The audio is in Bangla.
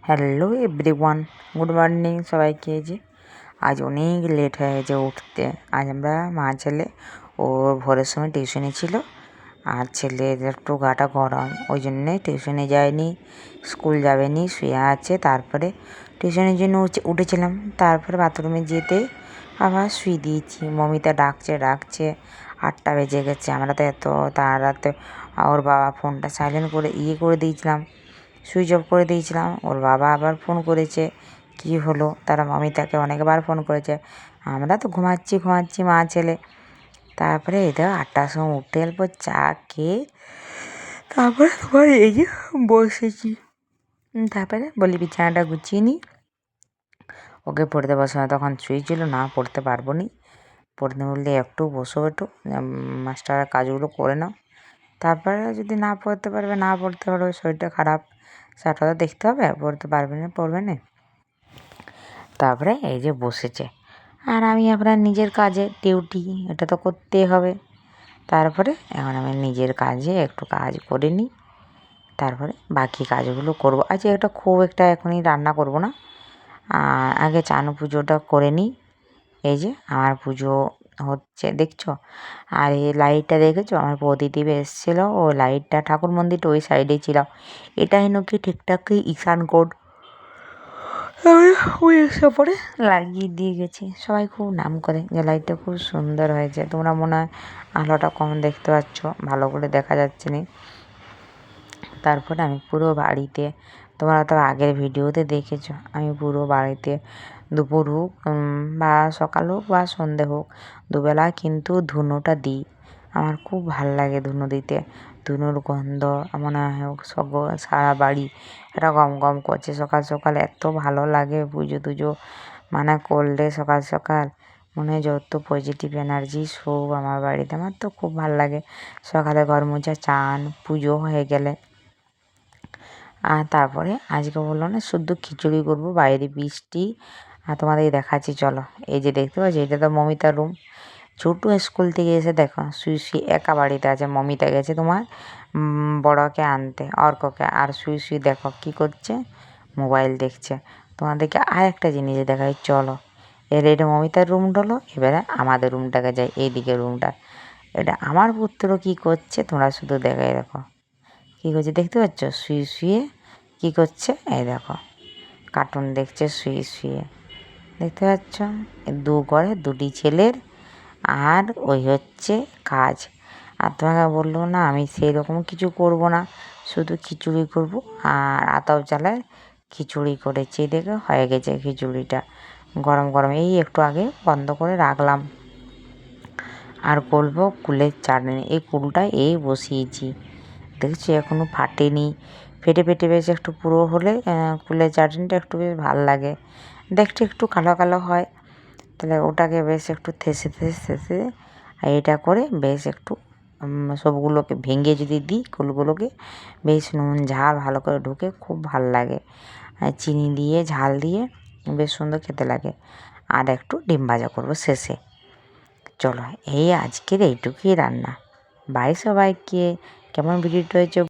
হ্যালো এভরিওয়ান, গুড মর্নিং সবাইকে। যে আজ অনেক লেট হয়ে গেছে উঠতে। আজ আমরা মা ছেলে, ওর ভোরের সময় টিউশনি ছিল, আর ছেলের একটু গাটা গরম, ওই জন্যে টিউশনে যায়নি, স্কুল যাবেনি, শুয়ে আছে। তারপরে টিউশনের জন্য উঠেছিলাম, তারপরে বাথরুমে যেতে আবার শুয়ে দিয়েছি। মমিতা ডাকছে 8টা বেজে গেছে। আমরা তো এত তাড়াতে ওর বাবা ফোনটা সাইলেন্ট করে করে দিয়েছিলাম, সুইচ অফ করে দিয়েছিলাম। ওর বাবা আবার ফোন করেছে, কি হলো, তারা মমিতাকে অনেকবার ফোন করেছে। আমরা তো ঘুমাচ্ছি মা ছেলে। তারপরে এই তো 8টার সময় উঠে অল্প চা খেয়ে তারপরে তোমার এই যে বসেছি। তারপরে বলি বিছানাটা গুছিয়ে নিই, ওকে পড়তে বসানো। তখন শুয়েছিল, না পড়তে পারবো নি, পড়তে বললে একটু বসো, একটু মাস্টারের কাজগুলো করে নাও, তারপরে যদি না পড়তে পারবে শরীরটা খারাপ, সেটা তো দেখতে হবে, পড়তে পারবে না পড়বে না। তারপরে এই যে বসেছে, আর আমি আপনার নিজের কাজে ডিউটি, এটা তো করতেই হবে। তারপরে এখন আমি নিজের কাজে একটু কাজ করে নিই, তারপরে বাকি কাজগুলো করব। আজকে খুব একটা এখনই রান্না করব না, আগে চান পুজোটা করে নিই। এই যে আমার পুজো হচ্ছে দেখছো, আর এই লাইটটা দেখেছো, আমার প্রদীপ এসেছিলো, ও লাইটটা ঠাকুর মন্দিরটা ওই সাইডেই ছিল। এটাই নাকি ঠিকঠাক ঈশান কোড, ওই এসে পরে লাগিয়ে দিয়ে গেছি। সবাই খুব নাম করে যে লাইটটা খুব সুন্দর হয়েছে। তোমরা মনে হয় আলোটা কম দেখতে পাচ্ছ, ভালো করে দেখা যাচ্ছে না। তারপরে আমি পুরো বাড়িতে, তোমরা তো আগের ভিডিওতে দেখেছো, আমি পুরো বাড়িতে দুপুর হোক বা সকাল হোক বা সন্ধে হোক, দুবেলা কিন্তু ধুনোটা দিই। আমার খুব ভাল লাগে ধুনো দিতে। ধুনোর গন্ধ মনে হয় সারা বাড়ি একটা গম গম করছে। সকাল সকাল এত ভালো লাগে পুজো টুজো করলে, সকাল সকাল মনে হয় যত পজিটিভ এনার্জি সব আমার বাড়িতে। আমার তো খুব ভালো লাগে সকালে ঘর মোছা, চান পুজো হয়ে গেলে। আর তারপরে আজকে বললো না শুধু খিচুড়ি করবো, বাইরে বৃষ্টি। আর তোমাদের দেখাচ্ছি, চলো। এই যে দেখতে পাচ্ছি, এটা তো মমিতার রুম। ছোটো স্কুল থেকে এসে দেখো শুয়ে একা বাড়িতে আছে। মমিতা গেছে তোমার বড়কে আনতে, অর্ককে, আর শুয়ে দেখো কি করছে, মোবাইল দেখছে। তোমাদেরকে আর একটা জিনিস দেখাই, চলো। এটা মমিতার রুম হলো। এবারে আমাদের রুমটাকে যাই, এইদিকে রুমটা। এটা আমার পুত্র কি করছে তোমরা শুধু দেখাই, দেখো কী করছে, দেখতে পাচ্ছ? শুয়ে কী করছে, এই দেখো কার্টুন দেখছে শুয়ে। দেখতে পাচ্ছ, ঘরে দুটি ছেলের, আর ওই হচ্ছে কাজ। আর তোমাকে বললো না আমি সেই রকম কিছু করব না, শুধু খিচুড়ি করব। আর আতাও চালায় খিচুড়ি করেছি, দেখে হয়ে গেছে খিচুড়িটা গরম গরম, এই একটু আগে বন্ধ করে রাখলাম। আর করবো কুলের চাটনি, এই কুলটা বসিয়েছি, দেখছি এখনও ফাটেনি। ফেটে বেশ একটু পুরো হলে কুলের চাটনিটা একটু বেশ ভালো লাগে দেখতে, একটু কালো কালো হয়। তাহলে ওটাকে বেশ একটু থেসে এটা করে বেশ একটু সবগুলোকে ভেঙে যদি দিই, কুলগুলোকে বেশ নুন ঝাল ভালো করে ঢুকে খুব ভাল লাগে। চিনি দিয়ে ঝাল দিয়ে বেশ সুন্দর খেতে লাগে। আর একটু ডিম ভাজা করবো শেষে। চলো, এই আজকের এইটুকুই রান্না। বাই সবাইকে। কেমন ভিডিওটা হয়েছে